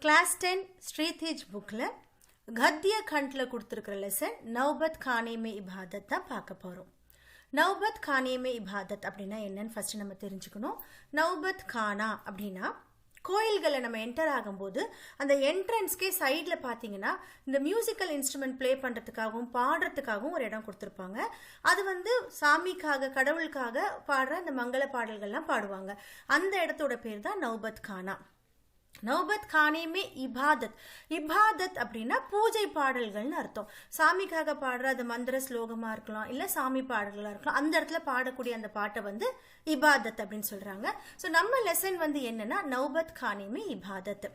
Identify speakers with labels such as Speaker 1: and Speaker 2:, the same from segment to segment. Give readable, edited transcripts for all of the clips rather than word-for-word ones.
Speaker 1: Class 10 Sritej புக்கில் கத்திய கண்டில் கொடுத்துருக்கிற லெசன் நௌபத் கானே மே இபாதத் தான் பார்க்க போகிறோம். நௌபத் கானே மே இபாதத் அப்படின்னா என்னன்னு ஃபர்ஸ்ட் நம்ம தெரிஞ்சுக்கணும். நௌபத் கானா அப்படின்னா கோயில்களை நம்ம என்டர் ஆகும்போது அந்த என்ட்ரன்ஸ்க்கே சைடில் பார்த்தீங்கன்னா இந்த மியூசிக்கல் இன்ஸ்ட்ருமெண்ட் ப்ளே பண்ணுறதுக்காகவும் பாடுறதுக்காகவும் ஒரு இடம் கொடுத்துருப்பாங்க. அது சாமிக்காக கடவுளுக்காக பாடுற அந்த மங்கள பாடல்கள்லாம் பாடுவாங்க. அந்த இடத்தோட பேர் தான் நௌபத் கானா. நௌபத் கானே மே இபாதத். இபாதத் அப்படின்னா பூஜை பாடல்கள்னு அர்த்தம். சாமிக்காக பாடுற அது மந்திர ஸ்லோகமாக இருக்கலாம், இல்லை சாமி பாடல்களாக இருக்கலாம். அந்த இடத்துல பாடக்கூடிய அந்த பாட்டை இபாதத் அப்படின்னு சொல்கிறாங்க. ஸோ நம்ம லெசன் என்னன்னா நௌபத் கானே மே இபாதத்.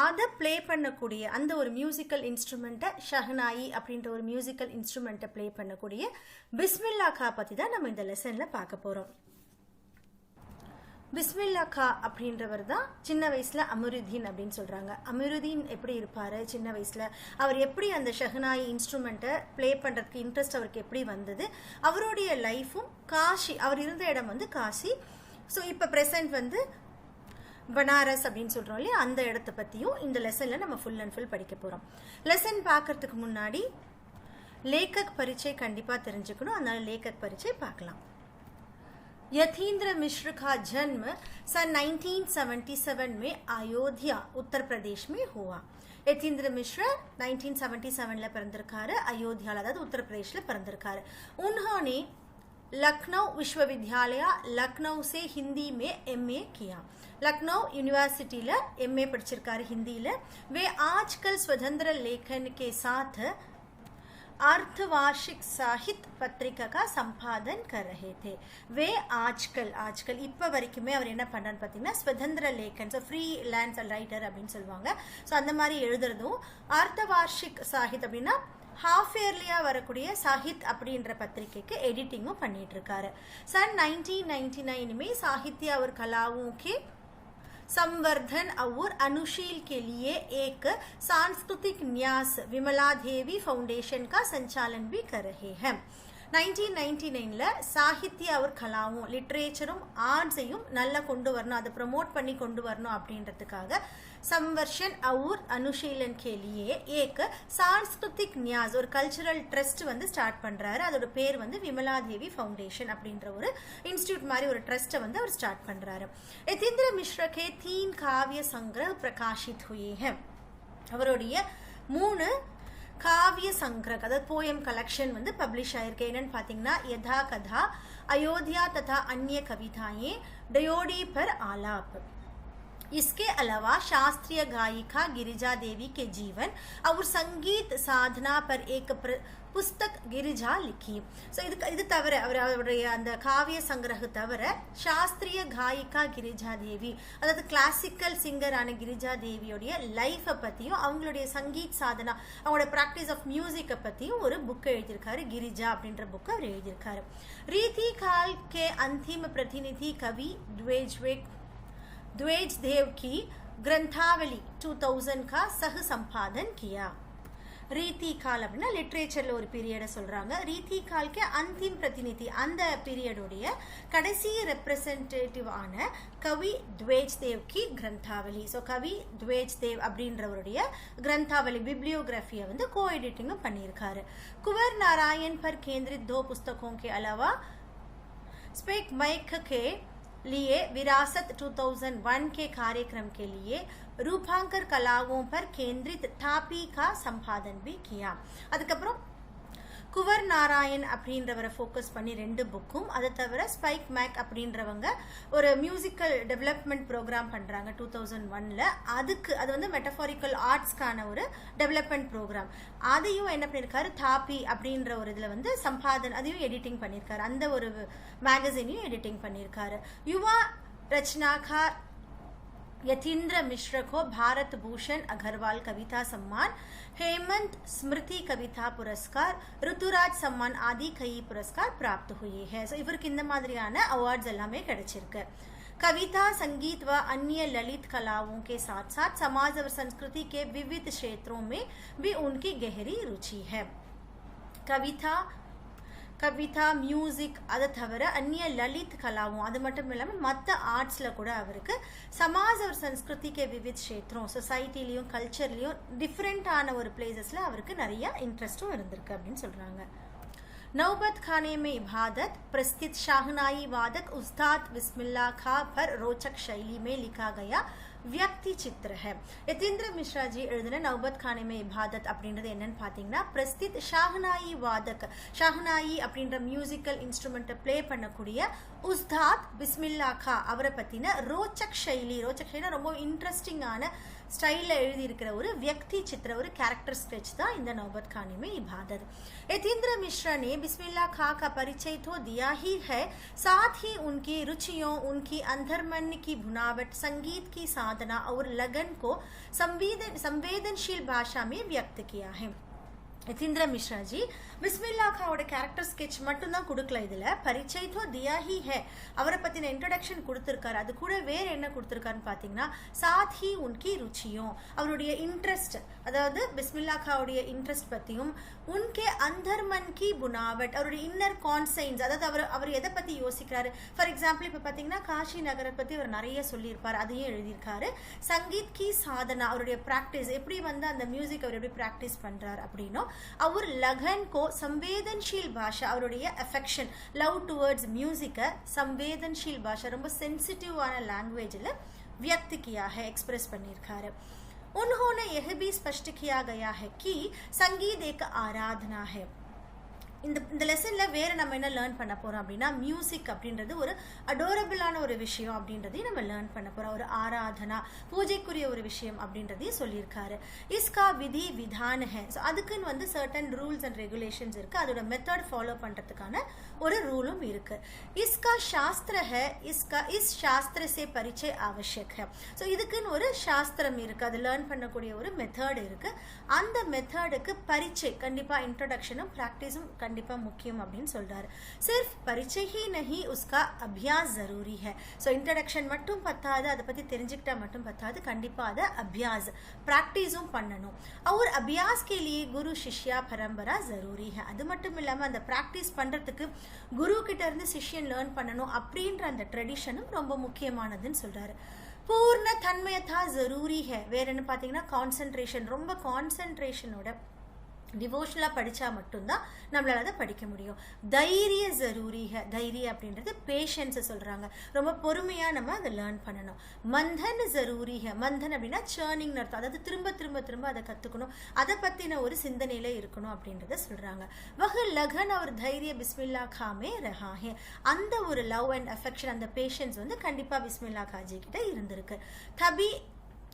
Speaker 1: அதை ப்ளே பண்ணக்கூடிய அந்த ஒரு மியூசிக்கல் இன்ஸ்ட்ருமெண்ட்டை ஷஹனாயி அப்படின்ற ஒரு மியூசிக்கல் இன்ஸ்ட்ருமெண்ட்டை ப்ளே பண்ணக்கூடிய பிஸ்மில்லா கா பற்றி தான் நம்ம இந்த லெசனில் பார்க்க போகிறோம். பிஸ்மில்லா கா அப்படின்றவர் தான் சின்ன வயசில் அமருதீன் அப்படின்னு சொல்கிறாங்க. அமருதீன் எப்படி இருப்பார் சின்ன வயசில், அவர் எப்படி அந்த ஷஹனாயி இன்ஸ்ட்ருமெண்ட்டை ப்ளே பண்ணுறதுக்கு இன்ட்ரெஸ்ட் அவருக்கு எப்படி வந்தது, அவருடைய லைஃப்பும் காஷி, அவர் இருந்த இடம் காசி. ஸோ இப்போ ப்ரெசன்ட் பனாரஸ் அப்படின்னு சொல்கிறோம் இல்லையா, அந்த இடத்த பற்றியும் இந்த லெசனில் நம்ம ஃபுல் அண்ட் ஃபுல் படிக்க போகிறோம். லெசன் பார்க்கறதுக்கு முன்னாடி லேखक परिचय கண்டிப்பாக தெரிஞ்சுக்கணும். அதனால லேखक परिचय பார்க்கலாம். यतीन्द्र मिश्र का जन्म सन 1977 में अयोध्या उत्तर प्रदेश में हुआ. यतीन्द्र मिश्र 1977 பிறந்திருக்காரு. அயோத்தியால, அதாவது उत्तर प्रदेश பிறந்திருக்காரு. उन्होंने लखनऊ विश्वविद्यालय लखनऊ से हिंदी में MA किया. लखनऊ यूनिवर्सिटी MA படிச்சிருக்காரு हिंदी. वे आजकल स्वतंत्र लेखन के साथ अर्धवार्षिक साहित्य पत्रिका का संपादन कर रहे थे. वे आजकल இப்போ வரைக்குமே அவர் என்ன பண்றான்னு பார்த்தீங்கன்னா स्वतंत्र लेखन, ஸோ ஃப்ரீலான்ஸ் ரைட்டர் அப்படின்னு சொல்லுவாங்க. ஸோ அந்த மாதிரி எழுதுறதும், अर्धवार्षिक साहित्य அப்படின்னா हाफ इयरलिया வரக்கூடிய साहित्य அப்படின்ற பத்திரிகைக்கு எடிட்டிங்கும் பண்ணிட்டு இருக்காரு. सन 1999 में साहित्य और कलाओं के संवर्धन और अनुशील के लिए एक सांस्कृतिक न्यास विमला देवी फाउंडेशन का संचालन भी कर रहे हैं. 1999 சாகித்ய அவர் கலாவும் லிட்ரேச்சரும் ஆர்ட்ஸையும் நல்லா கொண்டு வரணும், அதை ப்ரமோட் பண்ணி கொண்டு வரணும் அப்படின்றதுக்காக संवर्धन और अनुशीलन के लिए एक सांस्कृतिक न्यास ஒரு கல்ச்சரல் ட்ரஸ்ட் ஸ்டார்ட் பண்றாரு. அதோட பேர் விமலா தேவி ஃபவுண்டேஷன் அப்படின்ற ஒரு இன்ஸ்டிடியூட் மாதிரி ஒரு ட்ரஸ்ட்டை அவர் ஸ்டார்ட் பண்றாரு. यतीन्द्र मिश्र के 3 काव्य संग्रह प्रकाशित हुए हैं. அவருடைய 3 காவிய சங்கிரக், அதாவது போயம் கலெக்ஷன் பப்ளிஷ் ஆயிருக்கு. என்னன்னு பார்த்தீங்கன்னா யதா கதா, अयोध्या तथा अन्य कविताएं, डयोडी पर आलाप. इसके अलावा शास्त्रीय गायिका गिरिजा देवी के जीवन और संगीत साधना पर एक पुस्तक गिरिजा लिखी. ஸோ இது தவிர அவருடைய அந்த காவிய சங்கிரக தவிர சாஸ்திரிய காயிகா கிரிஜா தேவி, அதாவது கிளாசிக்கல் சிங்கரான கிரிஜா தேவியோடைய லைஃப்பை பற்றியும் அவங்களுடைய சங்கீத் சாதனா, அவங்களோட ப்ராக்டிஸ் ஆஃப் மியூசிக்கை பற்றியும் ஒரு புக் எழுதியிருக்காரு. கிரிஜா அப்படின்ற புக்கை அவர் எழுதியிருக்காரு. ரீதி கால் கே अंतिम प्रतिनिधि कवि द्वेज देव की ग्रंथावली 2000 का सह संपादन किया. ரீதி கால் அப்படின்னா லிட்ரேச்சரில் ஒரு பீரியடை சொல்கிறாங்க. ரீதி கால்க்கு அந்திம் பிரதிநிதி, அந்த பீரியடுடைய கடைசி ரெப்ரசன்டேட்டிவ் ஆன கவி துவேஜ் தேவ் கி கிரந்தாவலி. ஸோ கவி துவேஜ் தேவ் அப்படின்றவருடைய கிரந்தாவலி பிப்ளியோகிராஃபியை கோ எடிட்டிங்கும் பண்ணியிருக்காரு. कुंवर नारायण पर केंद्रित 2 पुस्तकों के अलावा स्पेक माइक के लिए विरासत 2001 के कार्यक्रम के लिए रूपांकर कलाओं पर केंद्रित थापी का संपादन भी किया. அதுக்கப்புறம் குவர் நாராயண் அப்படின்றவரை ஃபோக்கஸ் பண்ணி 2 புக்கும், அதை தவிர ஸ்பைக் மேக் அப்படின்றவங்க ஒரு மியூசிக்கல் டெவலப்மெண்ட் ப்ரோக்ராம் பண்ணுறாங்க 2001. அது மெட்டஃபாரிக்கல் ஆர்ட்ஸ்க்கான ஒரு டெவலப்மெண்ட் ப்ரோக்ராம். அதையும் என்ன பண்ணியிருக்காரு, தாப்பி அப்படின்ற ஒரு இதில் சம்பாதன், அதையும் எடிட்டிங் பண்ணியிருக்காரு. அந்த ஒரு மேகசினையும் எடிட்டிங் பண்ணியிருக்காரு. யுவா ரச்சனாகார் यतीन्द्र मिश्र को भारत भूषण अग्रवाल कविता सम्मान, हेमंत स्मृति कविता पुरस्कार, ऋतुराज सम्मान आदि कई पुरस्कार प्राप्त हुए हैं. सो इवருக்கு இந்த மாதிரியான அவார்ட்ஸ் எல்லாமே கிடைச்சிருக்கு. कविता, संगीत व अन्य ललित कलाओं के साथ साथ समाज और संस्कृति के विविध क्षेत्रों में भी उनकी गहरी रुचि है. கவிதா, மியூசிக், அதை தவிர அந்நிய லலித் கலாவும், அது மட்டும் இல்லாமல் மற்ற ஆர்ட்ஸில் கூட அவருக்கு சமாஜ் और संस्कृति के विविध क्षेत्रों சொசைட்டிலையும் கல்ச்சர்லையும் டிஃப்ரெண்ட்டான ஒரு பிளேசஸில் அவருக்கு நிறைய இன்ட்ரெஸ்ட்டும் இருந்திருக்கு அப்படின்னு சொல்கிறாங்க. नौबत खाने में इबादत प्रस्तुत शाहनाई वादक उस्ताद बिस्मिल्लाह खां पर रोचक शैली में लिखा गया व्यक्ति चित्र है. यतीन्द्र मिश्रा जी எழுதின நௌபத் खाने में इबादत அப்படின்றது என்னன்னு பார்த்தீங்கன்னா, பிரஸ்தித் ஷாஹனாயி வாதக், ஷாஹனாயி அப்படின்ற மியூசிக்கல் இன்ஸ்ட்ருமெண்ட்டை ப்ளே பண்ணக்கூடிய உஸ்தாத் பிஸ்மில்லா கா அவரை பற்றின ரோச்சக் ஷைலி, ரோச்சக் ஷைலினா ரொம்ப இன்ட்ரெஸ்டிங்கான ஸ்டைலில் எழுதியிருக்கிற ஒரு व्यक्ति चित्र, ஒரு कैरेक्टर स्केच தான் இந்த नौबत खाने में इबादत. यतीन्द्र मिश्रा ने बिस्मिल्लाह खां का परिचय तो दिया ही है, साथ ही उनकी रुचियों, उनकी अंतर्मन की बुनावट, संगीत की साधना और लगन को संवेदनशील भाषा में व्यक्त किया है. यतीन्द्र मिश्रा जी बिस्मिल्लाह खाओட கேரக்டர் ஸ்கெட்ச் மட்டும் தான் கொடுக்கல, இதில் பரிச்சை தோ தியா ஹி ஹே அவரை பற்றின இன்ட்ரடக்ஷன் கொடுத்துருக்காரு. அது கூட வேறு என்ன கொடுத்துருக்காருன்னு பார்த்தீங்கன்னா, சாத் ஹி உன்கி ருச்சியும், அவருடைய இன்ட்ரெஸ்ட், அதாவது பிஸ்மில்லா காவுடைய இன்ட்ரெஸ்ட் பற்றியும், உன்கே அந்தர்மன் கி புனாவட், அவருடைய இன்னர் கான்சைன்ஸ், அதாவது அவர் எதை பற்றி யோசிக்கிறாரு. ஃபார் எக்ஸாம்பிள் இப்போ பார்த்தீங்கன்னா காஷி நகரை பற்றி அவர் நிறைய சொல்லியிருப்பார், அதையும் எழுதியிருக்காரு. சங்கீத் கி சாதனா, அவருடைய ப்ராக்டிஸ் எப்படி வந்து அந்த மியூசிக் அவர் எப்படி ப்ராக்டிஸ் பண்ணுறார் அப்படின்னும், அவர் லகன் கோ संवेदनशील भाषा, அவருடைய அஃபெக்ஷன், லவ் டுவர்ட்ஸ் மியூசிக்கை संवेदनशील भाषा, ரொம்ப சென்சிட்டிவான லாங்குவேஜில் व्यक्त किया है, एक्सप्रेस பண்ணியிருக்காரு. उन्होंने यह भी स्पष्ट किया गया है कि संगीत एक आराधना है. இந்த லெசனில் வேறு நம்ம என்ன லேர்ன் பண்ண போகிறோம் அப்படின்னா, மியூசிக் அப்படின்றது ஒரு அடோரபிளான ஒரு விஷயம் அப்படின்றதையும் நம்ம லேர்ன் பண்ண போகிறோம். ஒரு ஆராதனா, பூஜைக்குரிய ஒரு விஷயம் அப்படின்றதையும் சொல்லியிருக்காரு. இஸ்கா விதி விதான் ஹே, ஸோ அதுக்குன்னு வந்து சர்டன் ரூல்ஸ் அண்ட் ரெகுலேஷன்ஸ் இருக்குது, அதோட மெத்தட் ஃபாலோ பண்ணுறதுக்கான ஒரு ரூலும் இருக்குது. இஸ்கா சாஸ்திர ஹே, இஸ் சாஸ்திர சே பரிச்சை ஆவசியக் ஹே, ஸோ இதுக்குன்னு ஒரு சாஸ்திரம் இருக்குது, அது லேர்ன் பண்ணக்கூடிய ஒரு மெத்தட் இருக்குது. அந்த மெத்தடுக்கு பரிச்சை கண்டிப்பாக, இன்ட்ரோடக்ஷனும் ப்ராக்டிஸும் கண்டிப்பா முக்கியம் அப்படின்னு சொல்றாரு. सिर्फ परिचय ही नहीं, उसका अभ्यास जरूरी है. सो इंट्रोडक्शन மட்டும் பத்தாது, அதை பத்தி தெரிஞ்சுக்கிட்டா மட்டும் பத்தாது, கண்டிப்பா அதை அபியாஸ் பிராக்டிஸும் பண்ணணும். और अभ्यास के लिए गुरु शिष्या परंपरा जरूरी है. அது மட்டும் இல்லாம அந்த பிராக்டிஸ் பண்றதுக்கு குரு கிட்ட இருந்து சிஷ்யன் லேர்ன் பண்ணணும் அப்படின்ற அந்த ட்ரெடிஷனும் ரொம்ப முக்கியமானதுன்னு சொல்றாரு. பூர்ண தன்மயத்தா ஜரூரி है, வேற என்ன பார்த்தீங்கன்னா கான்சென்ட்ரேஷன், ரொம்ப கான்சென்ட்ரேஷனோட டிவோஷனலாக படித்தா மட்டும்தான் நம்மளால் அதை படிக்க முடியும். தைரிய ஜரூரி ஹை, தைரியம் அப்படின்றது பேஷன்ஸை சொல்கிறாங்க, ரொம்ப பொறுமையாக நம்ம அதை லேர்ன் பண்ணணும். மந்தன் ஜரூரி ஹை, மந்தன் அப்படின்னா சேர்னிங் அர்த்தம், அதாவது திரும்ப திரும்ப திரும்ப அதை கற்றுக்கணும், அதை பற்றின ஒரு சிந்தனையில் இருக்கணும் அப்படின்றத சொல்கிறாங்க. வஹ லகன் और தைரிய பிஸ்மில்லா காமே ரஹா ஹே, அந்த ஒரு லவ் அண்ட் அஃபெக்ஷன், அந்த பேஷன்ஸ் வந்து கண்டிப்பாக பிஸ்மில்லா காஜி கிட்ட இருந்திருக்கு. தபி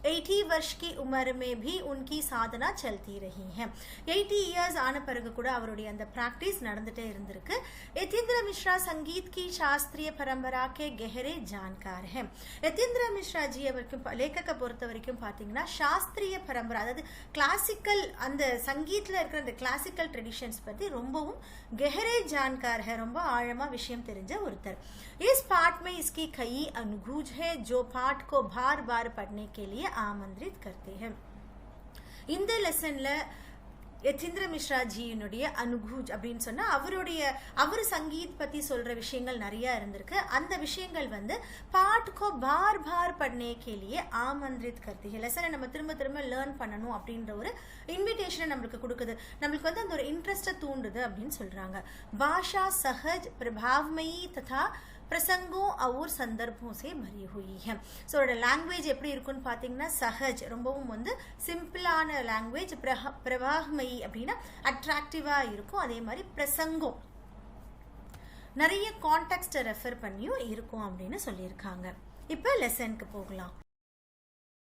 Speaker 1: 80 वर्ष की उम्र में भी उनकी साधना चलती रही है. 80 इयर्स ஆன பிறகு கூட அவருடைய அந்த பிராக்டிஸ் நடந்துட்டே இருந்திருக்கு. यतीन्द्र मिश्रा संगीत की शास्त्रीय परंपरा के गहरे जानकार हैं. यतीन्द्र मिश्रा जी அவருக்கு லேखक பொறுத்த வரைக்கும் பார்த்தீங்கன்னா சாஸ்திரிய பரம்பரை, அதாவது கிளாசிக்கல், அந்த சங்கீத்தில் இருக்கிற அந்த கிளாசிக்கல் ட்ரெடிஷன்ஸ் பற்றி ரொம்பவும் கெஹரே ஜான்கார் है, ரொம்ப ஆழமாக விஷயம் தெரிஞ்ச ஒருத்தர். इस पाठ में इसकी कई अनुगूज है जो पाठ को बार बार पढ़ने के लिए आमंत्रित करते हैं. இந்த லெசன்ல யதீந்திர மிஸ்ரா ஜியினுடைய அனுகூஜ் அப்படின்னு சொன்னா அவர் சங்கீத் பத்தி சொல்ற விஷயங்கள் நிறைய இருந்திருக்கு. அந்த விஷயங்கள் வந்து பாட்டுக்கோ பார் பார் பढ़ने के लिए ஆமந்திரித் करती है. லெசனை நம்ம திரும்ப திரும்ப லேர்ன் பண்ணணும் அப்படின்ற ஒரு இன்விடேஷனை நம்மளுக்கு கொடுக்குது, நம்மளுக்கு வந்து அந்த ஒரு இன்ட்ரெஸ்டை தூண்டுது அப்படின்னு சொல்றாங்க. பாஷா சஹஜ் பிரபாவமயி ததா பிரசங்கோ और சந்தர்ப்போं से भरी हुई है. ஸோ அதோட லாங்குவேஜ் எப்படி இருக்குன்னு பார்த்தீங்கன்னா சஹஜ், ரொம்பவும் வந்து சிம்பிளான லாங்குவேஜ், பிரவாஹ்மயி அப்படின்னா அட்ராக்டிவாக இருக்கும், அதே மாதிரி பிரசங்கம் நிறைய கான்டெக்ஸ்ட்டை ரெஃபர் பண்ணியும் இருக்கும் அப்படின்னு சொல்லியிருக்காங்க. இப்போ லெசனுக்கு போகலாம்.